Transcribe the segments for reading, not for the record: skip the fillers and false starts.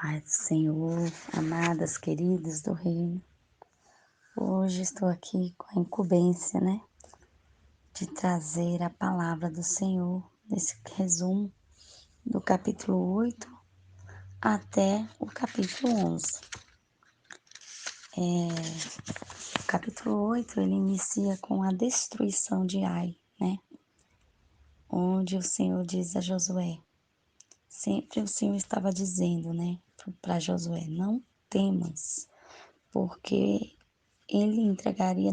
Pai do Senhor, amadas, queridas do reino, hoje estou aqui com a incumbência, de trazer a palavra do Senhor, nesse resumo do capítulo 8 até o capítulo 11. O capítulo 8, ele inicia com a destruição de Ai, onde o Senhor diz a Josué, sempre o Senhor estava dizendo, para Josué, não temas, porque ele entregaria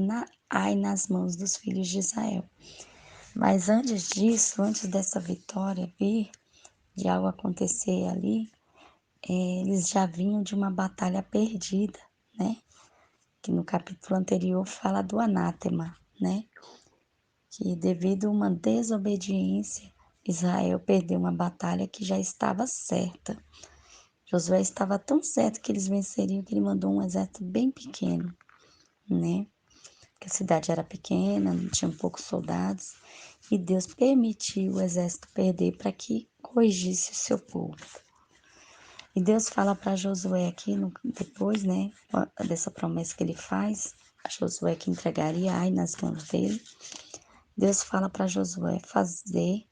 Ai nas mãos dos filhos de Israel. Mas antes disso, antes dessa vitória vir, de algo acontecer ali, eles já vinham de uma batalha perdida, que no capítulo anterior fala do anátema, que devido a uma desobediência, Israel perdeu uma batalha que já estava certa. Josué estava tão certo que eles venceriam que ele mandou um exército bem pequeno, que a cidade era pequena, tinha poucos soldados, e Deus permitiu o exército perder para que corrigisse o seu povo. E Deus fala para Josué aqui, depois, dessa promessa que ele faz, a Josué que entregaria Ai nas mãos dele, Deus fala para Josué fazer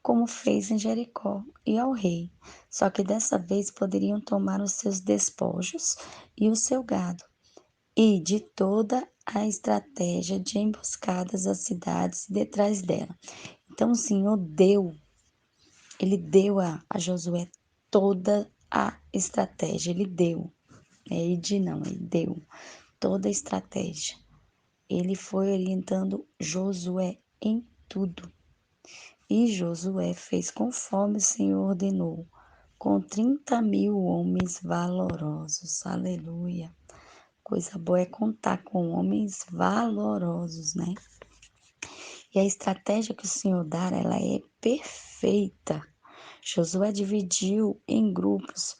como fez em Jericó e ao rei, só que dessa vez poderiam tomar os seus despojos e o seu gado, e de toda a estratégia de emboscadas às cidades detrás dela. Então o Senhor ele deu a Josué toda a estratégia, ele deu, ele deu toda a estratégia. Ele foi orientando Josué em tudo. E Josué fez conforme o Senhor ordenou, com 30.000 homens valorosos. Aleluia. Coisa boa é contar com homens valorosos, E a estratégia que o Senhor dá, ela é perfeita. Josué dividiu em grupos,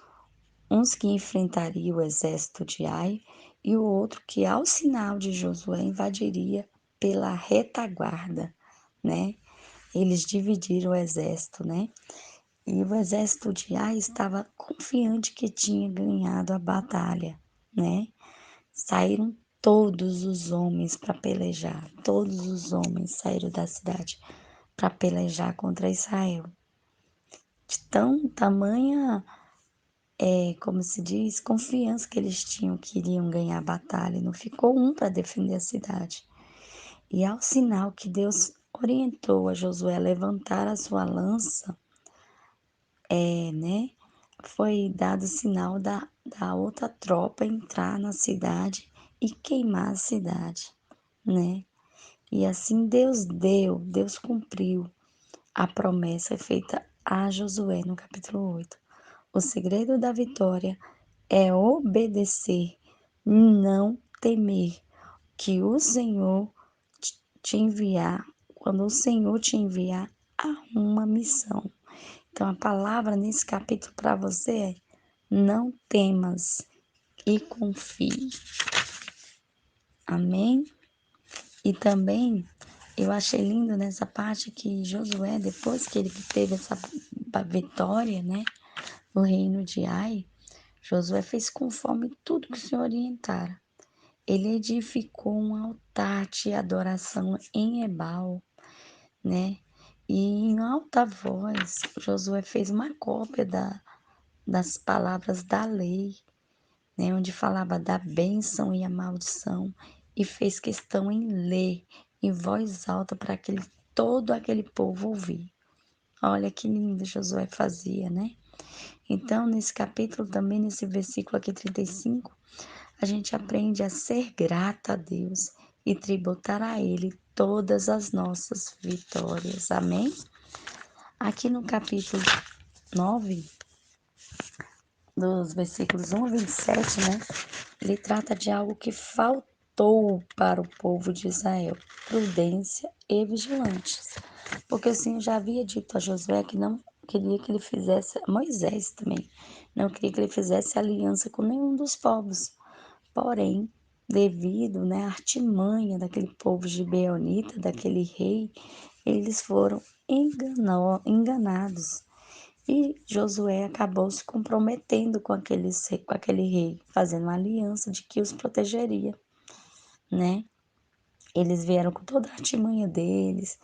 uns que enfrentariam o exército de Ai e o outro que, ao sinal de Josué, invadiria pela retaguarda, Eles dividiram o exército, E o exército de Ai estava confiante que tinha ganhado a batalha, Saíram todos os homens para pelejar, todos os homens saíram da cidade para pelejar contra Israel. De tamanha, como se diz, confiança que eles tinham que iriam ganhar a batalha. Não ficou um para defender a cidade. E ao sinal que Deus orientou a Josué a levantar a sua lança, foi dado o sinal da outra tropa entrar na cidade e queimar a cidade, E assim Deus cumpriu a promessa feita a Josué no capítulo 8. O segredo da vitória é obedecer, não temer, que o Senhor te enviar, quando o Senhor te enviar a uma missão. Então a palavra nesse capítulo para você é: não temas e confie. Amém? E também eu achei lindo nessa parte que Josué, depois que ele teve essa vitória, no reino de Ai, Josué fez conforme tudo que o Senhor orientara. Ele edificou um altar de adoração em Ebal, E em alta voz, Josué fez uma cópia das palavras da lei, onde falava da bênção e a maldição, e fez questão em ler em voz alta para todo aquele povo ouvir. Olha que lindo Josué fazia, Então, nesse capítulo, também nesse versículo aqui 35, a gente aprende a ser grata a Deus e tributar a Ele todas as nossas vitórias. Amém? Aqui no capítulo 9, dos versículos 1 a 27, ele trata de algo que faltou para o povo de Israel: prudência e vigilância. Porque o Senhor já havia dito a Josué que não queria que ele fizesse, Moisés também, não queria que ele fizesse aliança com nenhum dos povos. Porém, devido à artimanha daquele povo gibeonita, daquele rei, eles foram enganados. E Josué acabou se comprometendo com aquele rei, fazendo uma aliança de que os protegeria, né? Eles vieram com toda a artimanha deles,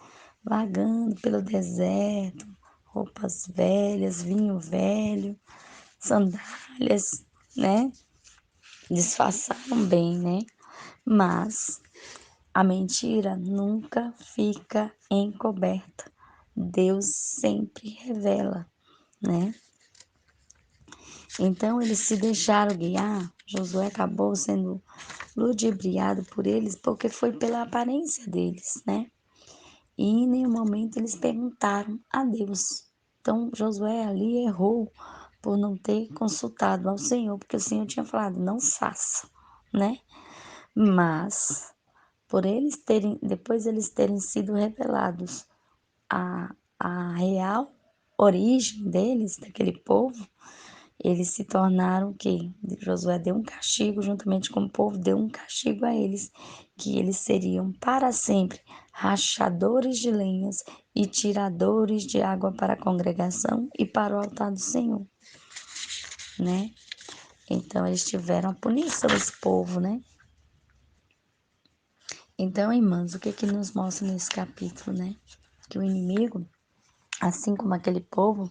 vagando pelo deserto, roupas velhas, vinho velho, sandálias, né? Disfarçaram bem, né? Mas a mentira nunca fica encoberta. Deus sempre revela, né? Então eles se deixaram guiar. Josué acabou sendo ludibriado por eles porque foi pela aparência deles, né? E em nenhum momento eles perguntaram a Deus. Então Josué ali errou por não ter consultado ao Senhor, porque o Senhor tinha falado, não faça, né? Mas por eles terem, depois eles terem sido revelados a real origem deles, daquele povo, eles se tornaram o quê? Josué deu um castigo, juntamente com o povo, deu um castigo a eles, que eles seriam para sempre rachadores de lenhas e tiradores de água para a congregação e para o altar do Senhor, né? Então eles tiveram a punição, esse povo, né? Então, irmãos, o que que nos mostra nesse capítulo, né? Que o inimigo, assim como aquele povo,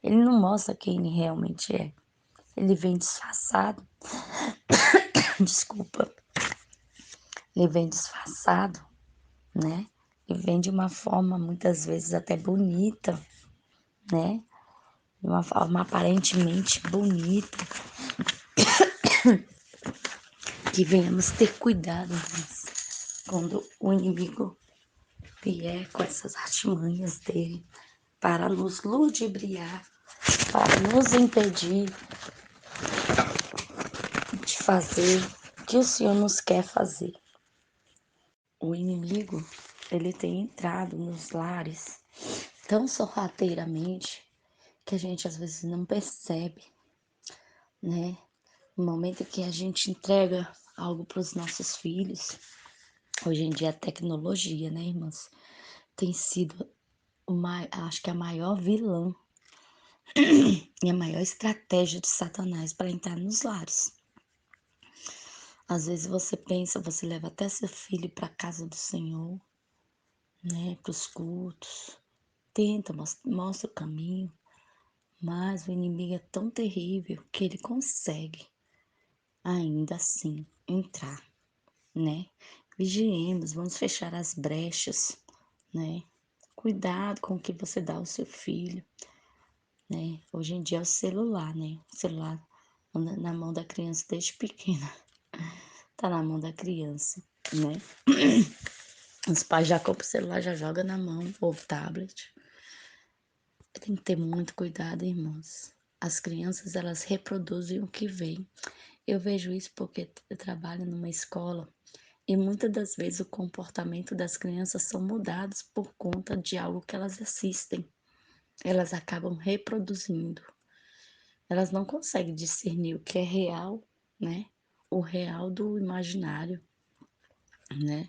ele não mostra quem ele realmente é. Ele vem disfarçado, desculpa, ele vem disfarçado, né? E vem de uma forma muitas vezes até bonita, né? De uma forma aparentemente bonita, que venhamos ter cuidado, mas quando o inimigo vier com essas artimanhas dele para nos ludibriar, para nos impedir de fazer o que o Senhor nos quer fazer. O inimigo, ele tem entrado nos lares tão sorrateiramente que a gente às vezes não percebe, né? No momento que a gente entrega algo para os nossos filhos, hoje em dia a tecnologia, né, irmãs, tem sido acho que a maior vilã e a maior estratégia de Satanás para entrar nos lares. Às vezes você pensa, você leva até seu filho para a casa do Senhor, né, para os cultos, tenta, mostra o caminho, mas o inimigo é tão terrível que ele consegue ainda assim entrar, né? Vigiemos, vamos fechar as brechas, né? Cuidado com o que você dá ao seu filho, né? Hoje em dia é o celular, né? O celular anda na mão da criança desde pequena, tá na mão da criança, né? Os pais já compram o celular, já joga na mão, ou tablet. Tem que ter muito cuidado, irmãos. As crianças, elas reproduzem o que veem. Eu vejo isso porque eu trabalho numa escola e muitas das vezes o comportamento das crianças são mudados por conta de algo que elas assistem. Elas acabam reproduzindo. Elas não conseguem discernir o que é real, né? O real do imaginário, né?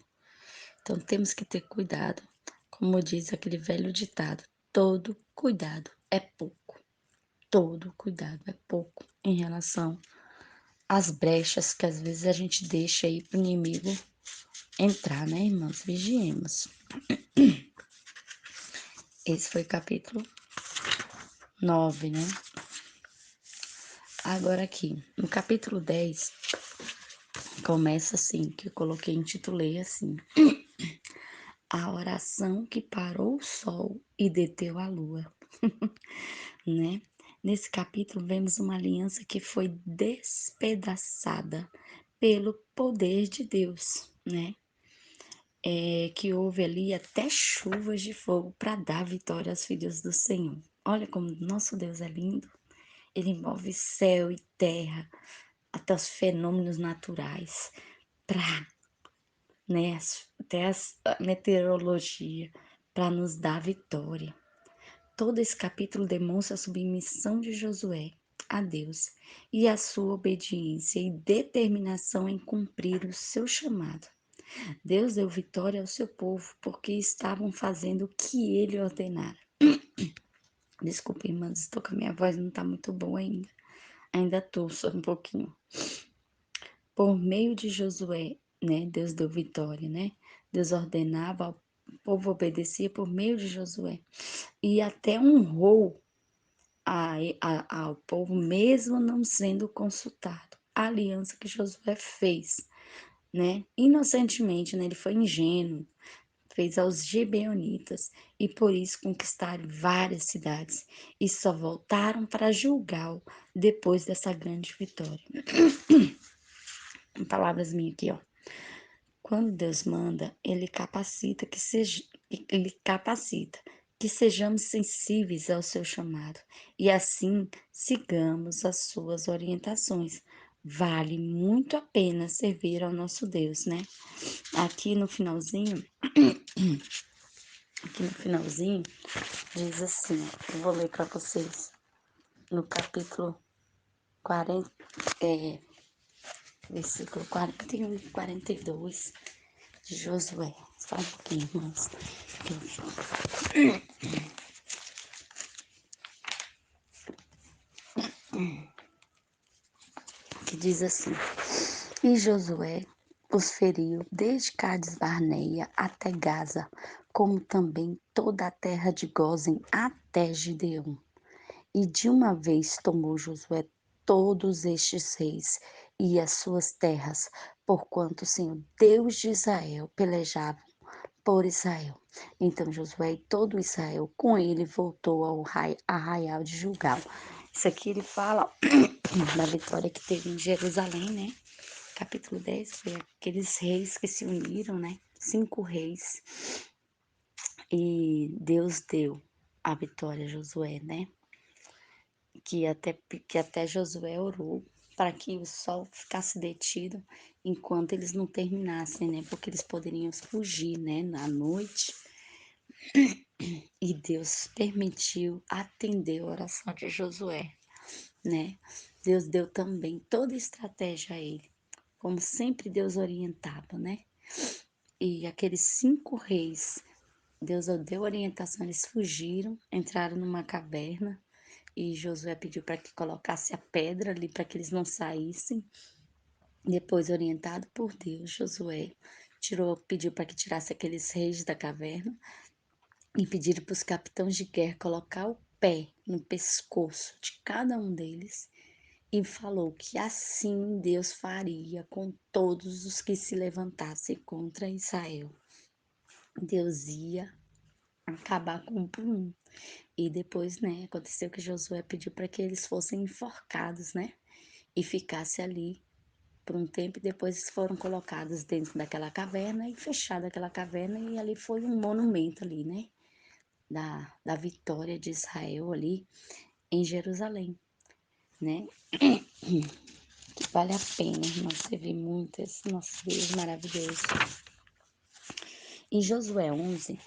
Então temos que ter cuidado. Como diz aquele velho ditado, todo cuidado é pouco. Todo cuidado é pouco em relação às brechas que às vezes a gente deixa aí pro inimigo entrar, né, irmãos? Vigiemos. Esse foi o capítulo 9, né? Agora aqui, no capítulo 10, começa assim, que eu coloquei, intitulei assim, a oração que parou o sol e deteu a lua, né? Nesse capítulo vemos uma aliança que foi despedaçada pelo poder de Deus, né? Que houve ali até chuvas de fogo para dar vitória aos filhos do Senhor. Olha como nosso Deus é lindo. Ele move céu e terra, até os fenômenos naturais, para, né, até a meteorologia, para nos dar vitória. Todo esse capítulo demonstra a submissão de Josué a Deus e a sua obediência e determinação em cumprir o seu chamado. Deus deu vitória ao seu povo porque estavam fazendo o que ele ordenara. Desculpa, irmãs, estou com a minha voz, não tá muito boa ainda. Ainda tosso um pouquinho. Por meio de Josué, né? Deus deu vitória, né? Deus ordenava, o povo obedecia por meio de Josué. E até honrou ao povo, mesmo não sendo consultado. A aliança que Josué fez, né? Inocentemente, né? Ele foi ingênuo, fez aos gibeonitas e por isso conquistaram várias cidades e só voltaram para Gilgal depois dessa grande vitória. Palavras minhas aqui, ó. Quando Deus manda, ele capacita que sejamos sensíveis ao seu chamado e assim sigamos as suas orientações. Vale muito a pena servir ao nosso Deus, né? Aqui no finalzinho, aqui no finalzinho, diz assim, ó, eu vou ler para vocês, no capítulo 40, versículo 41 e 42 de Josué. Só um pouquinho, irmãos. Que diz assim: E Josué os feriu desde Cades Barneia até Gaza, como também toda a terra de Gósen até Gideão. E de uma vez tomou Josué todos estes reis e as suas terras, porquanto o Senhor Deus de Israel pelejava por Israel. Então Josué e todo Israel com ele voltou ao arraial de Gilgal. Isso aqui ele fala da vitória que teve em Jerusalém, né? Capítulo 10 foi aqueles reis que se uniram, né? 5 reis. E Deus deu a vitória a Josué, né? Que até Josué orou para que o sol ficasse detido enquanto eles não terminassem, né? Porque eles poderiam fugir, né? Na noite. E Deus permitiu, atendeu a oração de Josué, né? Deus deu também toda a estratégia a ele, como sempre Deus orientava, né? E aqueles 5 reis, Deus deu orientação, eles fugiram, entraram numa caverna e Josué pediu para que colocasse a pedra ali para que eles não saíssem. Depois, orientado por Deus, Josué pediu para que tirasse aqueles reis da caverna e pediram para os capitães de guerra colocar o pé no pescoço de cada um deles e falou que assim Deus faria com todos os que se levantassem contra Israel. Deus ia acabar com um por um. E depois, né, aconteceu que Josué pediu para que eles fossem enforcados, né, e ficasse ali por um tempo. E depois foram colocados dentro daquela caverna e fechada aquela caverna. E ali foi um monumento ali, né, da vitória de Israel ali em Jerusalém, né? Que vale a pena, irmão, você vê muito esse nosso Deus maravilhoso. E Josué 11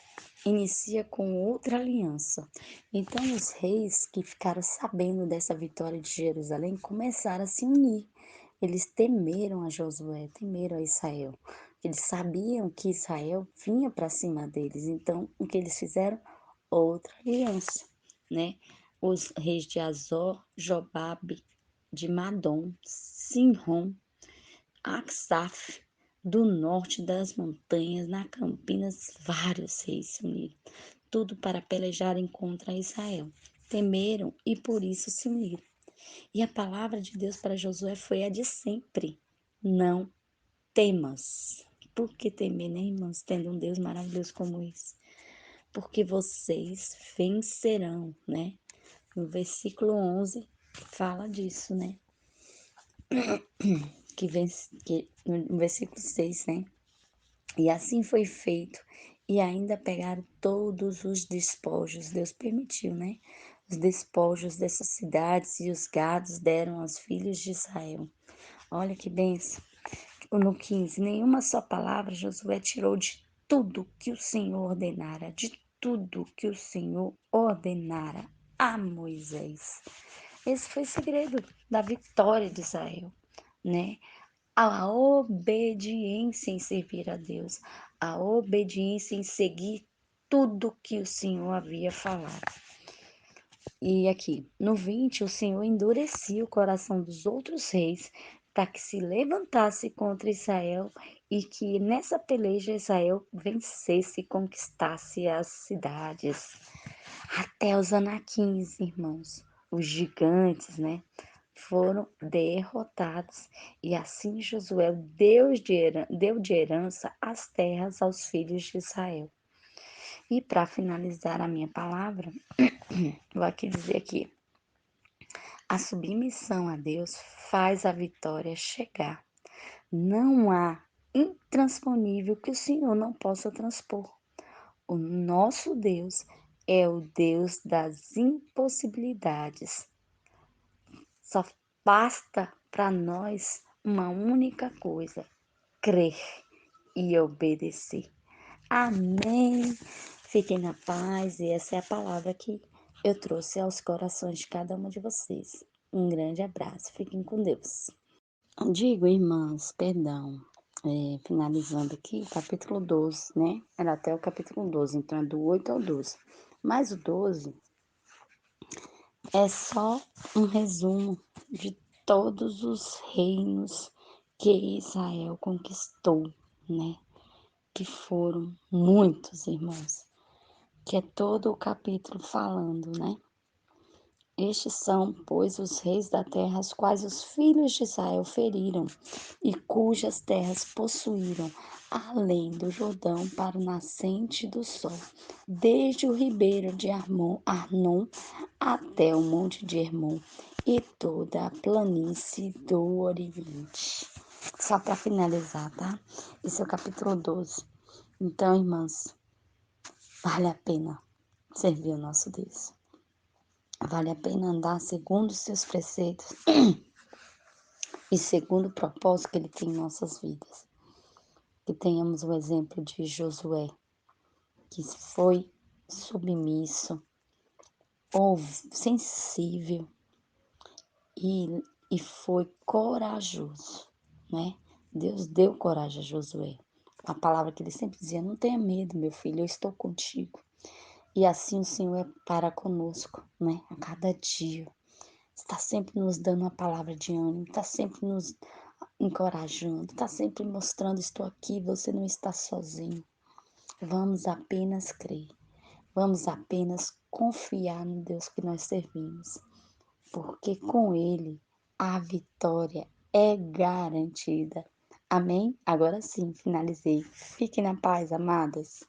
inicia com outra aliança. Então os reis que ficaram sabendo dessa vitória de Jerusalém começaram a se unir. Eles temeram a Josué, temeram a Israel. Eles sabiam que Israel vinha para cima deles. Então o que eles fizeram? Outra aliança, né? Os reis de Azor, Jobabe, de Madom, Sinrom, Aksaf, do norte das montanhas, na Campinas, vários reis se uniram, tudo para pelejarem contra Israel. Temeram e por isso se uniram. E a palavra de Deus para Josué foi a de sempre: não temas. Por que temer, né, irmãos, tendo um Deus maravilhoso como esse? Porque vocês vencerão, né? No versículo 11 fala disso, né? Que no versículo 6, né? E assim foi feito. E ainda pegaram todos os despojos. Deus permitiu, né? Os despojos dessas cidades e os gados deram aos filhos de Israel. Olha que bênção. No 15, nenhuma só palavra Josué tirou de tudo que o Senhor ordenara, de tudo que o Senhor ordenara a Moisés. Esse foi o segredo da vitória de Israel, né? A obediência em servir a Deus, a obediência em seguir tudo que o Senhor havia falado. E aqui, no 20, o Senhor endurecia o coração dos outros reis para que se levantasse contra Israel e que nessa peleja Israel vencesse e conquistasse as cidades. Até os anaquins, irmãos, os gigantes, né? Foram derrotados. E assim Josué deu de herança as terras aos filhos de Israel. E para finalizar a minha palavra, vou aqui dizer aqui. A submissão a Deus faz a vitória chegar. Não há intransponível que o Senhor não possa transpor. O nosso Deus é o Deus das impossibilidades. Só basta para nós uma única coisa: crer e obedecer. Amém. Fiquem na paz e essa é a palavra que eu trouxe aos corações de cada uma de vocês. Um grande abraço. Fiquem com Deus. Digo, irmãs, perdão. Finalizando aqui, capítulo 12, né? Era até o capítulo 12, então é do 8 ao 12. Mas o 12 é só um resumo de todos os reinos que Israel conquistou, né? Que foram muitos, irmãos. Que é todo o capítulo falando, né? Estes são, pois, os reis da terra, os quais os filhos de Israel feriram, e cujas terras possuíram, além do Jordão para o nascente do sol, desde o ribeiro de Arnon até o monte de Hermon, e toda a planície do Oriente. Só para finalizar, tá? Esse é o capítulo 12. Então, irmãs, vale a pena servir o nosso Deus. Vale a pena andar segundo os seus preceitos e segundo o propósito que Ele tem em nossas vidas. Que tenhamos o exemplo de Josué, que foi submisso, sensível e foi corajoso, né? Deus deu coragem a Josué. A palavra que ele sempre dizia: não tenha medo, meu filho, eu estou contigo. E assim o Senhor é para conosco, né? A cada dia. Está sempre nos dando uma palavra de ânimo, está sempre nos encorajando, está sempre mostrando: estou aqui, você não está sozinho. Vamos apenas crer, vamos apenas confiar no Deus que nós servimos, porque com Ele a vitória é garantida. Amém? Agora sim, finalizei. Fiquem na paz, amadas.